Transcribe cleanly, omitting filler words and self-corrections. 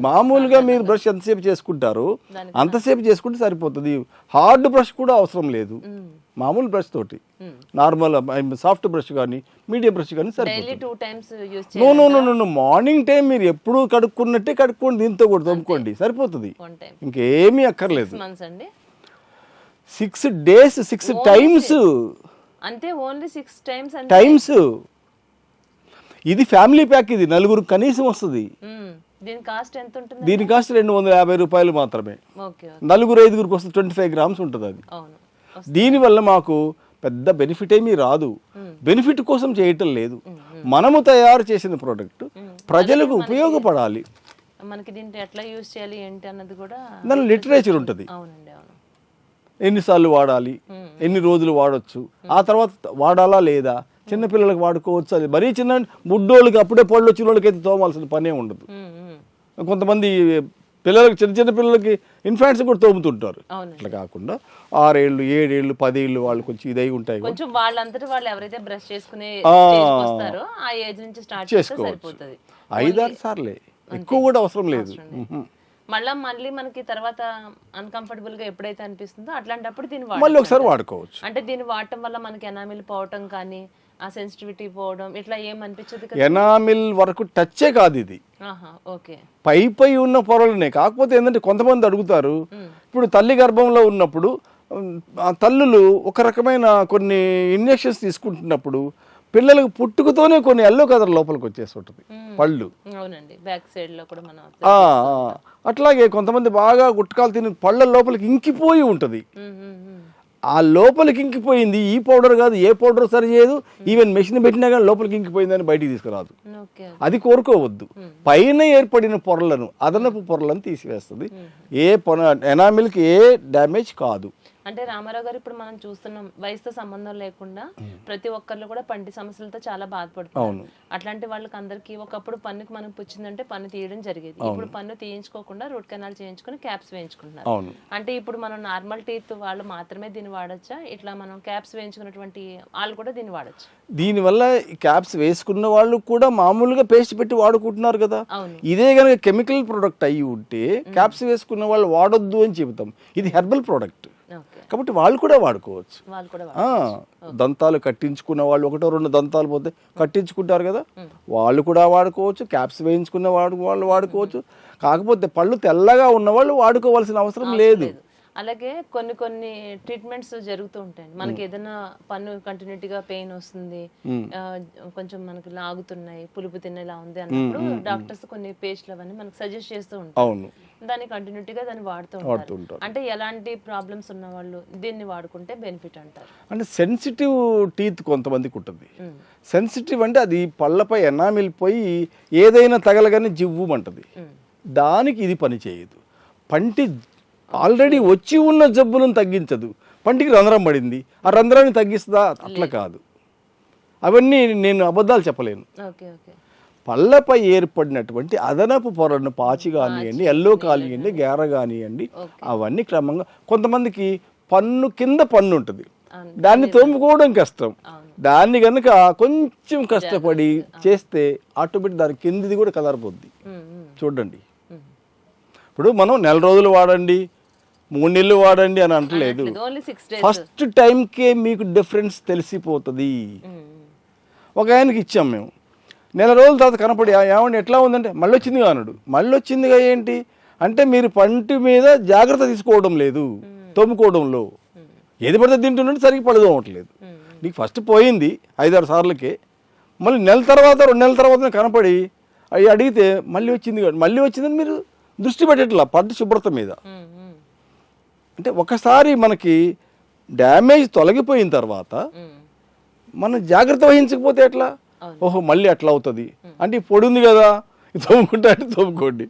మామూలుగా మీరు బ్రష్ ఎంతసేపు చేసుకుంటారో అంతసేపు చేసుకుంటే సరిపోతుంది. హార్డ్ బ్రష్ కూడా అవసరం లేదు, మామూలు బ్రష్ తోటి నార్మల్ సాఫ్ట్ బ్రష్ కానీ మీడియం బ్రష్ కానీ సరిపోతుంది. నో మార్నింగ్ టైం మీరు ఎప్పుడు కడుక్కున్నట్టే కడుక్కోండి, దీంతో కూడా తోముకోండి సరిపోతుంది, ఇంకేమీ అక్కర్లేదు. 6 days 6 times అంటే ఓన్లీ 6 times. ఇది ఫ్యామిలీ ప్యాక్, ఇది నలుగురు కనీసం వస్తుంది. దీని కాస్ట్ ఎంత ఉంటుంది? దీని కాస్ట్ 250 రూపాయలు మాత్రమే. నలుగురు 5గురికి వస్తుంది, 25 grams ఉంటుంది అది. దీనివల్ల మాకు పెద్ద బెనిఫిట్ ఏమీ రాదు, బెనిఫిట్ కోసం చేయటం లేదు. మనము తయారు చేసిన ప్రోడక్ట్ ప్రజలకు ఉపయోగపడాలి. మనకి దీంట్లో ఎట్లా యూజ్ చేయాలి ఏంటి అన్నది కూడా దాని లిటరేచర్ ఉంటుంది. ఎన్నిసార్లు వాడాలి, ఎన్ని రోజులు వాడచ్చు, ఆ తర్వాత వాడాలా లేదా, చిన్నపిల్లలకు వాడుకోవచ్చు. అది మరీ చిన్న బుడ్డోళ్ళకి అప్పుడే పళ్ళు వచ్చిన వాళ్ళకి అయితే తోమాల్సిన పనే ఉండదు. కొంతమంది పిల్లలకి చిన్న పిల్లలకి ఇన్ఫాంట్స్ కూడా తోముతుంటారు. అట్లా కాకుండా 6 ఏళ్ళు 7 ఏళ్ళు 10 ఏళ్ళు వాళ్ళు కొంచెం ఇదై ఉంటాయి, కొంచెం వాళ్ళంతటా వాళ్ళు ఎవరైతే బ్రష్ చేసుకునే వస్తారో ఆ ఏజ్ నుంచి స్టార్ట్ చేసుకోవచ్చు. 5-6 సార్లే, ఎక్కువ కూడా అవసరం లేదు. మళ్ళీ మనకి తర్వాత అన్కంఫర్టబుల్ గా ఎప్పుడైతే అనిపిస్తుందో అట్లాంటప్పుడు దీన్ని మళ్ళీ ఒకసారి వాడుకోవచ్చు. అంటే దీన్ని వాడటం వల్ల మనకి ఎనామిల్ పోవటం కానీ ఆ సెన్సిటివిటీ పోవడం ఇట్లా ఏం అనిపించదు కదా? ఎనామిల్ వరకు టచ్చే కాదు ఇది, పై ఉన్న పొరలనే. కాకపోతే ఏంటంటే కొంతమంది అడుగుతారు, ఇప్పుడు తల్లి గర్భంలో ఉన్నప్పుడు ఆ తల్లులు ఒక రకమైన కొన్ని ఇంజెక్షన్స్ తీసుకుంటున్నప్పుడు పిల్లలకు పుట్టుకతోనే కొన్ని ఎల్లో కలర్ లోపలికి వచ్చేసి ఉంటుంది పళ్ళు. అట్లాగే కొంతమంది బాగా గుట్కాలు తిని పళ్ళ లోపలికి ఇంకిపోయి ఉంటుంది. ఆ లోపలికి ఇంకిపోయింది ఈ పౌడర్ కాదు, ఏ పౌడర్ సరి చేయదు, ఈవెన్ మెషిన్ పెట్టినా కానీ లోపలికి ఇంకిపోయిందని బయటికి తీసుకురాదు. అది కోరుకోవద్దు. పైన ఏర్పడిన పొరలను, అదనపు పొరలను తీసివేస్తుంది. ఎనామిల్కి ఏ డ్యామేజ్ కాదు. అంటే రామారావు గారు, ఇప్పుడు మనం చూస్తున్నాం వయసుతో సంబంధం లేకుండా ప్రతి ఒక్కళ్ళు కూడా పంటి సమస్యలతో చాలా బాధపడుతున్నారు. అట్లాంటి వాళ్ళకి అందరికి ఒకప్పుడు పన్నుకి మనకు పుచ్చిందంటే పన్ను తీయడం జరిగేది. ఇప్పుడు పన్ను తీయించుకోకుండా రూట్ కెనాల్ చేయించుకుని క్యాప్స్ వేయించుకుంటున్నారు. అంటే ఇప్పుడు మనం నార్మల్ టీత్ వాళ్ళు మాత్రమే దీన్ని వాడచ్చా? ఇట్లా మనం క్యాప్స్ వేయించుకున్నటువంటి వాళ్ళు కూడా దీన్ని వాడచ్చు? దీనివల్ల క్యాప్స్ వేసుకున్న వాళ్ళు కూడా మామూలుగా పేస్ట్ పెట్టి వాడుకుంటున్నారు కదా. ఇదే కనుక కెమికల్ ప్రోడక్ట్ అయ్యి ఉంటే క్యాప్స్ వేసుకున్న వాళ్ళు వాడొద్దు అని చెబుతాం. ఇది హెర్బల్ ప్రోడక్ట్ కాబట్టి వాళ్ళు కూడా వాడుకోవచ్చు. దంతాలు కట్టించుకున్న వాళ్ళు 1-2 దంతాలు పోతే కట్టించుకుంటారు కదా, వాళ్ళు కూడా వాడుకోవచ్చు. క్యాప్స్ వేయించుకున్న వాళ్ళు వాడుకోవచ్చు. కాకపోతే పళ్ళు తెల్లగా ఉన్న వాళ్ళు వాడుకోవాల్సిన అవసరం లేదు. అలాగే కొన్ని ట్రీట్మెంట్స్ జరుగుతూ ఉంటాయి. మనకి ఏదైనా పన్ను కంటిన్యూటీగా పెయిన్ వస్తుంది, కొంచెం మనకి లాగుతున్నాయి, పులుపు తినేలా ఉంది అన్నప్పుడు డాక్టర్స్ కొన్ని పేస్ట్లు అవన్నీ మనకి సజెస్ట్ చేస్తూ ఉంటారు. దాన్ని కంటిన్యూటీగా దాన్ని వాడుతూ ఉంటారు. అంటే ఎలాంటి ప్రాబ్లమ్స్ ఉన్న వాళ్ళు దీన్ని వాడుకుంటే బెనిఫిట్ అంటారు? అంటే సెన్సిటివ్ టీత్ కొంతమందికి ఉంటుంది. సెన్సిటివ్ అంటే అది పళ్ళపై ఎనామిల్ పోయి ఏదైనా తగలగానే జివ్వుమంటది. దానికి ఇది పని చేయదు. పంటి ఆల్రెడీ వచ్చి ఉన్న జబ్బులను తగ్గించదు. పంటికి రంధ్రం పడింది, ఆ రంధ్రాన్ని తగ్గిస్తుందా? అట్లా కాదు. అవన్నీ నేను అబద్ధాలు చెప్పలేను. పళ్ళపై ఏర్పడినటువంటి అదనపు పొరను పాచి కానివ్వండి, ఎల్లో కానివ్వండి, గేర కానివ్వండి, అవన్నీ క్రమంగా కొంతమందికి పన్ను కింద పన్ను ఉంటుంది, దాన్ని తోముకోవడం కష్టం. దాన్ని కనుక కొంచెం కష్టపడి చేస్తే ఆటోమేటిక్ దాని కిందిది కూడా కలరిపోద్ది. చూడండి, ఇప్పుడు మనం 4 రోజులు వాడండి, 3 నెలలు వాడండి అని అంటలేదు. ఫస్ట్ టైంకే మీకు డిఫరెన్స్ తెలిసిపోతుంది. ఒక ఆయనకి ఇచ్చాం మేము, 4 రోజుల తర్వాత కనపడి ఏమండి ఎట్లా ఉందంటే మళ్ళీ వచ్చిందిగా అన్నాడు. మళ్ళీ వచ్చిందిగా ఏంటి అంటే మీరు పంటి మీద జాగ్రత్త తీసుకోవడం లేదు, తోముకోవడంలో ఏది పడితే తింటుంటే సరిగ్గా పళ్ళు తోమట్లేదు. నీకు ఫస్ట్ పోయింది 5-6 సార్లకే, మళ్ళీ 1 నెల తర్వాత 2 నెలల తర్వాత కనపడి అవి అడిగితే మళ్ళీ వచ్చిందని మీరు దృష్టి పెట్టట్లా పంటి శుభ్రత మీద. అంటే ఒకసారి మనకి డ్యామేజ్ తొలగిపోయిన తర్వాత మనం జాగ్రత్త వహించకపోతే ఎట్లా? ఓహో మళ్ళీ అట్లా అవుతుంది అంటే పొడి ఉంది కదా, తోముకుంటా అంటే తోముకోండి.